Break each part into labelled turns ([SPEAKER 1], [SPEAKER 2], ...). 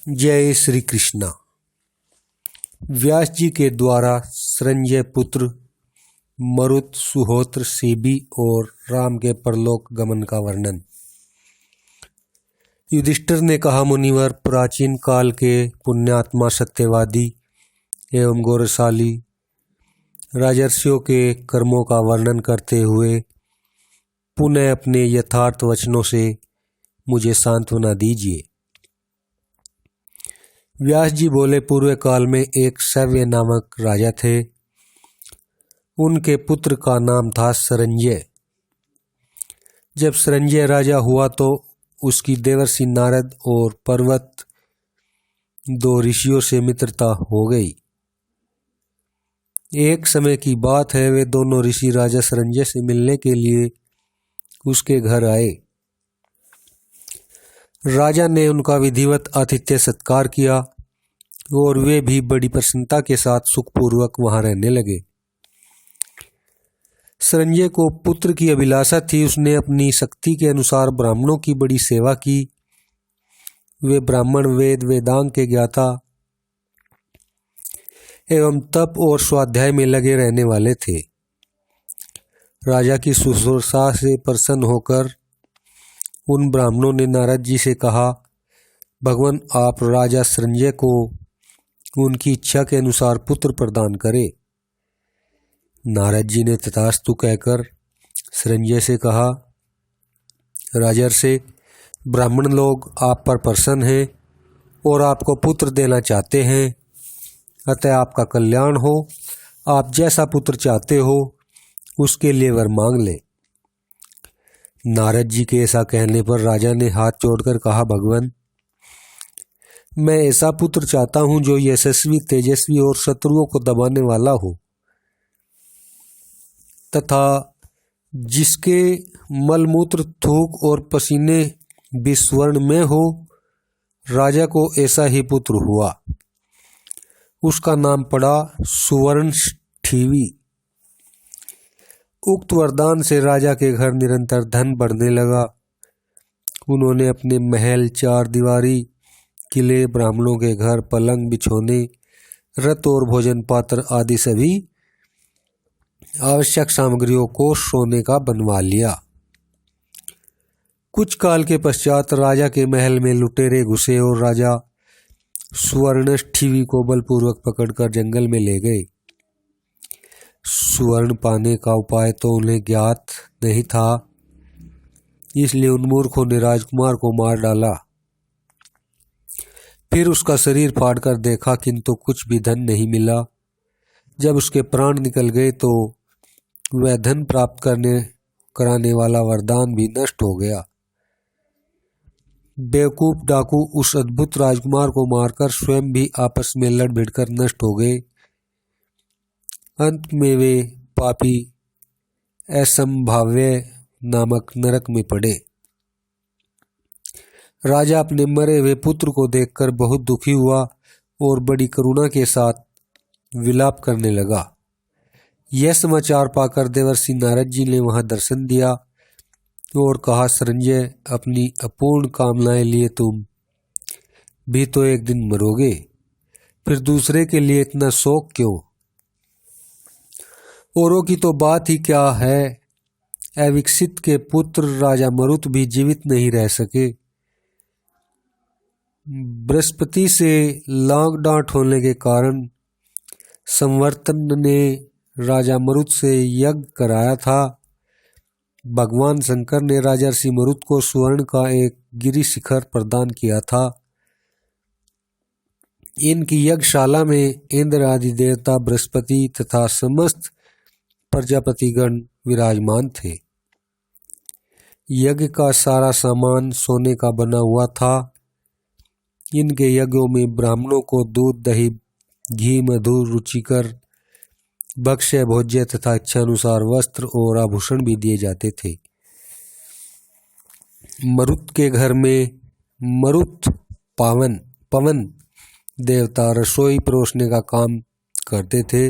[SPEAKER 1] जय श्री कृष्णा। व्यास जी के द्वारा संजय पुत्र मरुत, सुहोत्र, सीबी और राम के परलोक गमन का वर्णन। युधिष्ठिर ने कहा, मुनिवर, प्राचीन काल के पुण्यात्मा, सत्यवादी एवं गौरवशाली राजर्षियों के कर्मों का वर्णन करते हुए पुनः अपने यथार्थ वचनों से मुझे सांत्वना दीजिए। व्यास जी बोले, पूर्व काल में एक सव्य नामक राजा थे। उनके पुत्र का नाम था संजय। जब संजय राजा हुआ तो उसकी देवर्षि नारद और पर्वत दो ऋषियों से मित्रता हो गई। एक समय की बात है, वे दोनों ऋषि राजा संजय से मिलने के लिए उसके घर आए। राजा ने उनका विधिवत आतिथ्य सत्कार किया और वे भी बड़ी प्रसन्नता के साथ सुखपूर्वक वहां रहने लगे। संजय को पुत्र की अभिलाषा थी। उसने अपनी शक्ति के अनुसार ब्राह्मणों की बड़ी सेवा की। वे ब्राह्मण वेद वेदांग के ज्ञाता एवं तप और स्वाध्याय में लगे रहने वाले थे। राजा की शुश्रूषा से प्रसन्न होकर उन ब्राह्मणों ने नारद जी से कहा, भगवान, आप राजा संजय को उनकी इच्छा के अनुसार पुत्र प्रदान करें। नारद जी ने तथास्तु कहकर संजय से कहा, राजर्षि, ब्राह्मण लोग आप पर प्रसन्न हैं और आपको पुत्र देना चाहते हैं, अतः आपका कल्याण हो। आप जैसा पुत्र चाहते हो उसके लिए वर मांग ले। नारद जी के ऐसा कहने पर राजा ने हाथ जोड़कर कहा, भगवान, मैं ऐसा पुत्र चाहता हूं जो यशस्वी, तेजस्वी और शत्रुओं को दबाने वाला हो तथा जिसके मलमूत्र, थूक और पसीने भी स्वर्ण में हो। राजा को ऐसा ही पुत्र हुआ। उसका नाम पड़ा सुवर्णष्ठीवी। उक्त वरदान से राजा के घर निरंतर धन बढ़ने लगा। उन्होंने अपने महल, चार दीवारी, किले, ब्राह्मणों के घर, पलंग, बिछौने, रथ और भोजन पात्र आदि सभी आवश्यक सामग्रियों को सोने का बनवा लिया। कुछ काल के पश्चात राजा के महल में लुटेरे घुसे और राजा सुवर्णष्ठीवी को बलपूर्वक पकड़कर जंगल में ले गए। सुवर्ण पाने का उपाय तो उन्हें ज्ञात नहीं था, इसलिए उन मूर्खों ने राजकुमार को मार डाला। फिर उसका शरीर फाड़कर देखा, किंतु कुछ भी धन नहीं मिला। जब उसके प्राण निकल गए तो वह धन प्राप्त कराने वाला वरदान भी नष्ट हो गया। बेवकूफ डाकू उस अद्भुत राजकुमार को मारकर स्वयं भी आपस में लड़ भिड़कर नष्ट हो गए। अंत में वे पापी असंभाव्य नामक नरक में पड़े। राजा अपने मरे हुए पुत्र को देखकर बहुत दुखी हुआ और बड़ी करुणा के साथ विलाप करने लगा। यह समाचार पाकर देवर्षि नारद जी ने वहां दर्शन दिया और कहा, संजय, अपनी अपूर्ण कामनाएं लिए तुम भी तो एक दिन मरोगे, फिर दूसरे के लिए इतना शोक क्यों? औरों की तो बात ही क्या है। अविकसित के पुत्र राजा मरुत भी जीवित नहीं रह सके। बृहस्पति से लांग डांट होने के कारण संवर्तन ने राजा मरुत से यज्ञ कराया था। भगवान शंकर ने राजर्षि मरुत को स्वर्ण का एक गिरि शिखर प्रदान किया था। इनकी यज्ञशाला में इंद्र आदि देवता, बृहस्पति तथा समस्त प्रजापतिगण विराजमान थे। यज्ञ का सारा सामान सोने का बना हुआ था। इनके यज्ञों में ब्राह्मणों को दूध, दही, घी, मधु, रुचिकर भक्ष्य, भोज्य तथा इच्छानुसार वस्त्र और आभूषण भी दिए जाते थे। मरुत के घर में मरुत पवन देवता रसोई परोसने का काम करते थे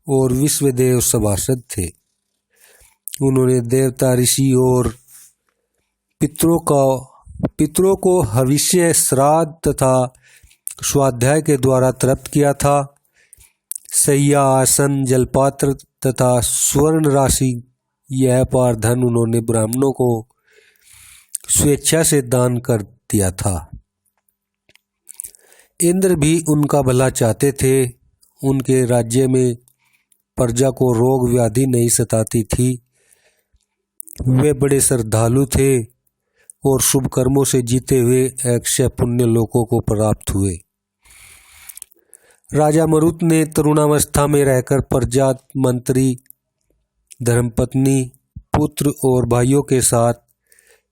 [SPEAKER 1] और विश्वदेव सभासद थे। उन्होंने देवता, ऋषि और पितरों का पितरों को हविष्य, श्राद्ध तथा स्वाध्याय के द्वारा तृप्त किया था। सैया, आसन, जलपात्र तथा स्वर्ण राशि यह अपार धन उन्होंने ब्राह्मणों को स्वेच्छा से दान कर दिया था। इंद्र भी उनका भला चाहते थे। उनके राज्य में प्रजा को रोग व्याधि नहीं सताती थी। वे बड़े श्रद्धालु थे और शुभ कर्मों से जीते हुए अक्षय पुण्य लोकों को प्राप्त हुए। राजा मरुत ने तरुणावस्था में रहकर प्रजा, मंत्री, धर्मपत्नी, पुत्र और भाइयों के साथ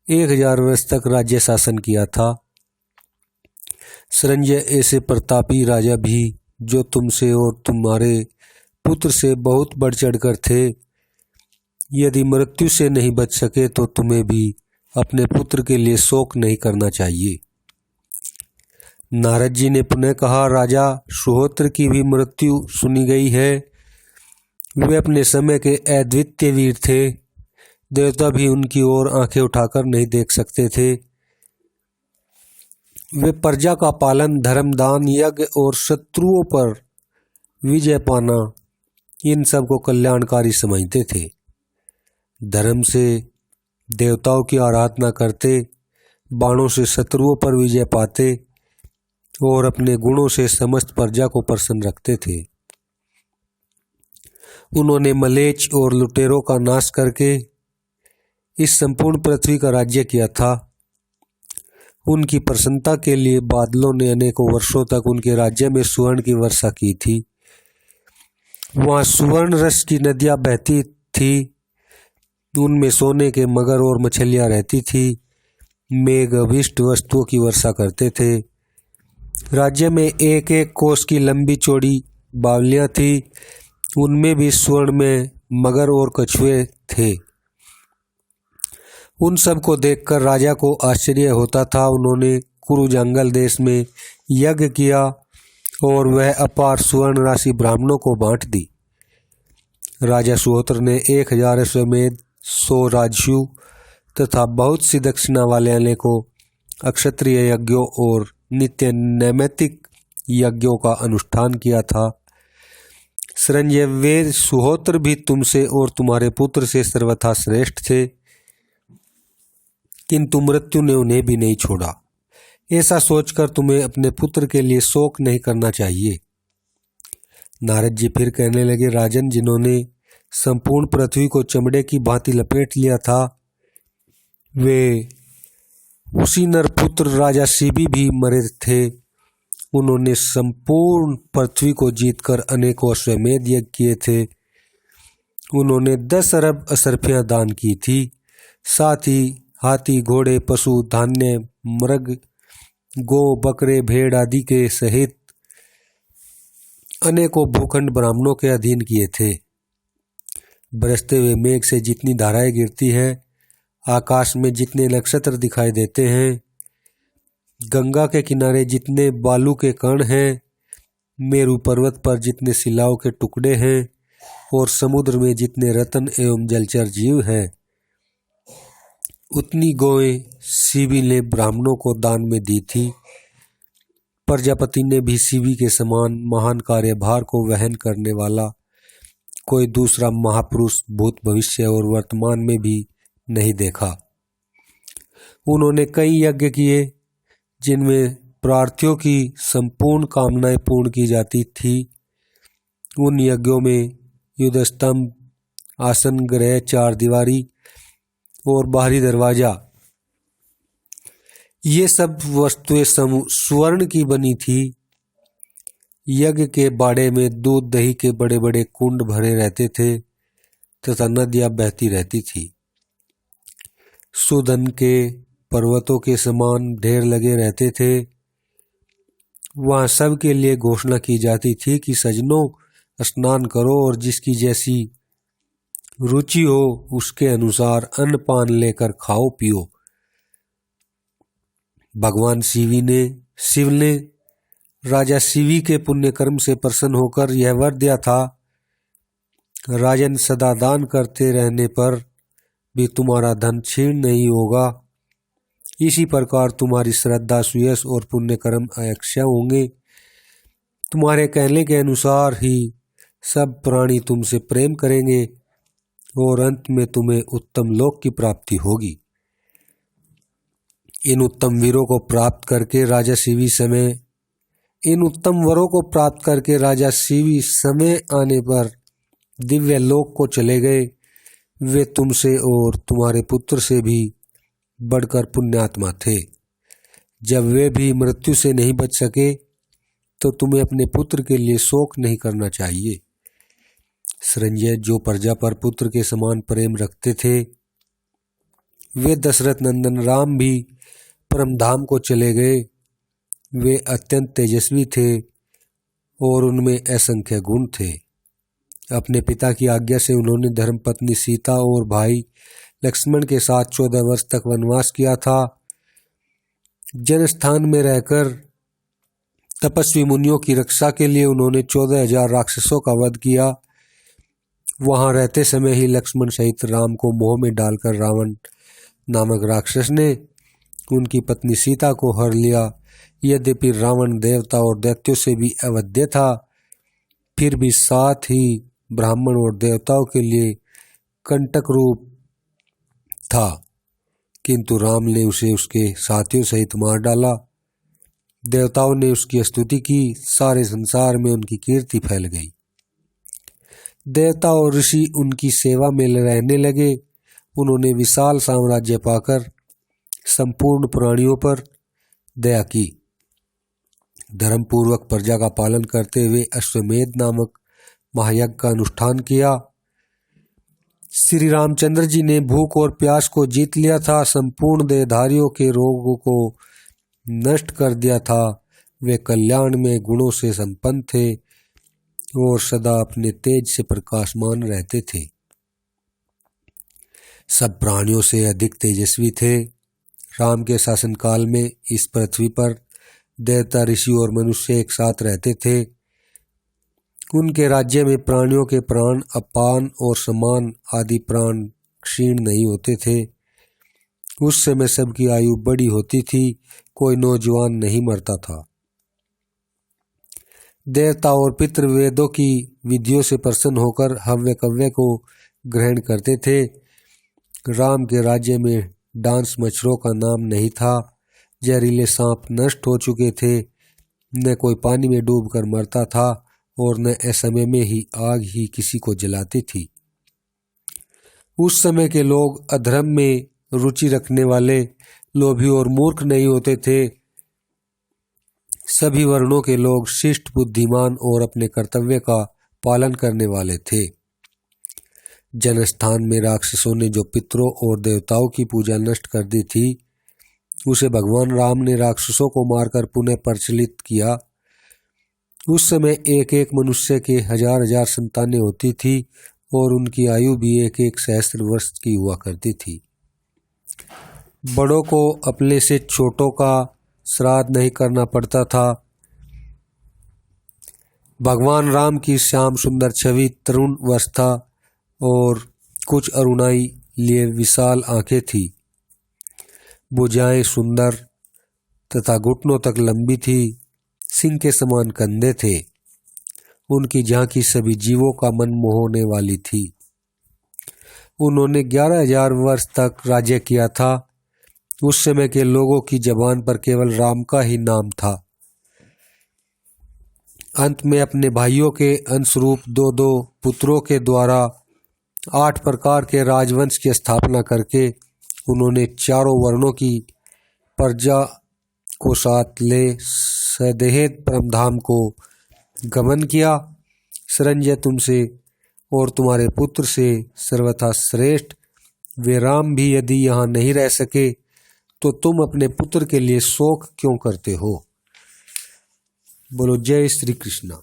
[SPEAKER 1] 1000 वर्ष तक राज्य शासन किया था। संजय ऐसे प्रतापी राजा भी, जो तुमसे और तुम्हारे पुत्र से बहुत बढ़ चढ़कर थे, यदि मृत्यु से नहीं बच सके तो तुम्हें भी अपने पुत्र के लिए शोक नहीं करना चाहिए। नारद जी ने पुनः कहा, राजा सुहोत्र की भी मृत्यु सुनी गई है। वे अपने समय के अद्वितीय वीर थे। देवता भी उनकी ओर आंखें उठाकर नहीं देख सकते थे। वे प्रजा का पालन, धर्म, दान, यज्ञ और शत्रुओं पर विजय पाना, इन सब को कल्याणकारी समझते थे। धर्म से देवताओं की आराधना करते, बाणों से शत्रुओं पर विजय पाते और अपने गुणों से समस्त प्रजा को प्रसन्न रखते थे। उन्होंने मलेच्छ और लुटेरों का नाश करके इस संपूर्ण पृथ्वी का राज्य किया था। उनकी प्रसन्नता के लिए बादलों ने अनेकों वर्षों तक उनके राज्य में सुवर्ण की वर्षा की थी। वहाँ सुवर्ण रस की नदियाँ बहती थी। उनमें सोने के मगर और मछलियाँ रहती थी। मेघ अभिष्ट वस्तुओं की वर्षा करते थे। राज्य में एक एक कोस की लंबी चौड़ी बावलियाँ थी। उनमें भी स्वर्ण में मगर और कछुए थे। उन सब को देखकर राजा को आश्चर्य होता था। उन्होंने कुरु जंगल देश में यज्ञ किया और वह अपार सुवर्ण राशि ब्राह्मणों को बांट दी। राजा सुहोत्र ने 1000 अश्वमेध, 100 राजस्व तथा बहुत सी दक्षिणा वाले अनेकों अक्षत्रिय यज्ञों और नित्य नैमित्तिक यज्ञों का अनुष्ठान किया था। संजय, वे सुहोत्र भी तुमसे और तुम्हारे पुत्र से सर्वथा श्रेष्ठ थे, किंतु मृत्यु ने उन्हें भी नहीं छोड़ा। ऐसा सोचकर तुम्हें अपने पुत्र के लिए शोक नहीं करना चाहिए। नारद जी फिर कहने लगे, राजन, जिन्होंने संपूर्ण पृथ्वी को चमड़े की भांति लपेट लिया था, वे उसी नरपुत्र राजा शिबी भी मरे थे। उन्होंने संपूर्ण पृथ्वी को जीतकर अनेकों अश्वमेध यज्ञ किए थे। उन्होंने 10 अरब असरफियां दान की थी। साथ ही हाथी, घोड़े, पशु, धान्य, मृग, गो, बकरे, भेड़ आदि के सहित अनेकों भूखंड ब्राह्मणों के अधीन किए थे। बरसते हुए मेघ से जितनी धाराएं गिरती हैं, आकाश में जितने नक्षत्र दिखाई देते हैं, गंगा के किनारे जितने बालू के कण हैं, मेरू पर्वत पर जितने शिलाओं के टुकड़े हैं और समुद्र में जितने रत्न एवं जलचर जीव हैं, उतनी गौएं शिबी ने ब्राह्मणों को दान में दी थी। प्रजापति ने भी शिबी के समान महान कार्यभार को वहन करने वाला कोई दूसरा महापुरुष भूत, भविष्य और वर्तमान में भी नहीं देखा। उन्होंने कई यज्ञ किए जिनमें प्रार्थियों की संपूर्ण कामनाएं पूर्ण की जाती थी। उन यज्ञों में युद्ध स्तंभ, आसन, गृह, 4 दीवारी और बाहरी दरवाजा, ये सब वस्तुएं स्वर्ण की बनी थी। यज्ञ के बाड़े में दूध दही के बड़े बड़े कुंड भरे रहते थे तथा नदियां बहती रहती थी। सुधन के पर्वतों के समान ढेर लगे रहते थे। वहाँ सब के लिए घोषणा की जाती थी कि सज्जनों, स्नान करो और जिसकी जैसी रुचि हो उसके अनुसार अन्न पान लेकर खाओ पियो। भगवान शिव ने राजा शिवी के पुण्य कर्म से प्रसन्न होकर यह वर दिया था, राजन, सदा दान करते रहने पर भी तुम्हारा धन क्षीण नहीं होगा इसी प्रकार तुम्हारी श्रद्धा, सुयश और पुण्य कर्म अक्षय होंगे। तुम्हारे कहने के अनुसार ही सब प्राणी तुमसे प्रेम करेंगे और अंत में तुम्हें उत्तम लोक की प्राप्ति होगी। इन उत्तम वीरों को प्राप्त करके राजा शिवी समय आने पर दिव्य लोक को चले गए। वे तुमसे और तुम्हारे पुत्र से भी बढ़कर पुण्यात्मा थे। जब वे भी मृत्यु से नहीं बच सके तो तुम्हें अपने पुत्र के लिए शोक नहीं करना चाहिए। संजय, जो प्रजा पर पुत्र के समान प्रेम रखते थे, वे दशरथ नंदन राम भी परमधाम को चले गए। वे अत्यंत तेजस्वी थे और उनमें असंख्य गुण थे। अपने पिता की आज्ञा से उन्होंने धर्मपत्नी सीता और भाई लक्ष्मण के साथ 14 वर्ष तक वनवास किया था। जनस्थान में रहकर तपस्वी मुनियों की रक्षा के लिए उन्होंने 14,000 राक्षसों का वध किया। वहां रहते समय ही लक्ष्मण सहित राम को मोह में डालकर रावण नामक राक्षस ने उनकी पत्नी सीता को हर लिया। यद्यपि रावण देवता और दैत्यों से भी अवध्य था, फिर भी साथ ही ब्राह्मण और देवताओं के लिए कंटक रूप था, किंतु राम ने उसे उसके साथियों सहित मार डाला। देवताओं ने उसकी स्तुति की, सारे संसार में उनकी कीर्ति फैल गई। देवता और ऋषि उनकी सेवा में रहने लगे। उन्होंने विशाल साम्राज्य पाकर संपूर्ण प्राणियों पर दया की। धर्मपूर्वक प्रजा का पालन करते हुए अश्वमेध नामक महायज्ञ का अनुष्ठान किया। श्री रामचंद्र जी ने भूख और प्यास को जीत लिया था, संपूर्ण देहधारियों के रोगों को नष्ट कर दिया था। वे कल्याण में गुणों से संपन्न थे और सदा अपने तेज से प्रकाशमान रहते थे। सब प्राणियों से अधिक तेजस्वी थे। राम के शासनकाल में इस पृथ्वी पर देवता, ऋषि और मनुष्य एक साथ रहते थे। उनके राज्य में प्राणियों के प्राण, अपान और समान आदि प्राण क्षीण नहीं होते थे। उस समय सबकी आयु बड़ी होती थी, कोई नौजवान नहीं मरता था। देवता और पितृ वेदों की विधियों से प्रसन्न होकर हव्य कव्य को ग्रहण करते थे। राम के राज्य में डांस मच्छरों का नाम नहीं था। जहरीले सांप नष्ट हो चुके थे। न कोई पानी में डूबकर मरता था और न असमय में ही आग ही किसी को जलाती थी। उस समय के लोग अधर्म में रुचि रखने वाले, लोभी और मूर्ख नहीं होते थे। सभी वर्णों के लोग शिष्ट, बुद्धिमान और अपने कर्तव्य का पालन करने वाले थे। जनस्थान में राक्षसों ने जो पितरों और देवताओं की पूजा नष्ट कर दी थी, उसे भगवान राम ने राक्षसों को मारकर पुनः प्रचलित किया। उस समय एक एक मनुष्य के 1000-1000 संतानें होती थी और उनकी आयु भी 1-1 सहस्त्र वर्ष की हुआ करती थी। बड़ों को अपने से छोटों का श्राद्ध नहीं करना पड़ता था। भगवान राम की श्याम सुंदर छवि, तरुण अवस्था और कुछ अरुणाई लिए विशाल आंखें थी। भुजाएं सुंदर तथा घुटनों तक लंबी थी। सिंह के समान कंधे थे। उनकी झांकी सभी जीवों का मन मोहने वाली थी। उन्होंने 11,000 वर्ष तक राज्य किया था। उस समय के लोगों की जबान पर केवल राम का ही नाम था। अंत में अपने भाइयों के अंशरूप 2-2 पुत्रों के द्वारा 8 प्रकार के राजवंश की स्थापना करके उन्होंने चारों वर्णों की प्रजा को साथ ले सदेह परमधाम को गमन किया। संजय, तुमसे और तुम्हारे पुत्र से सर्वथा श्रेष्ठ वे राम भी यदि यहाँ नहीं रह सके तो तुम अपने पुत्र के लिए शोक क्यों करते हो? बोलो जय श्री कृष्ण।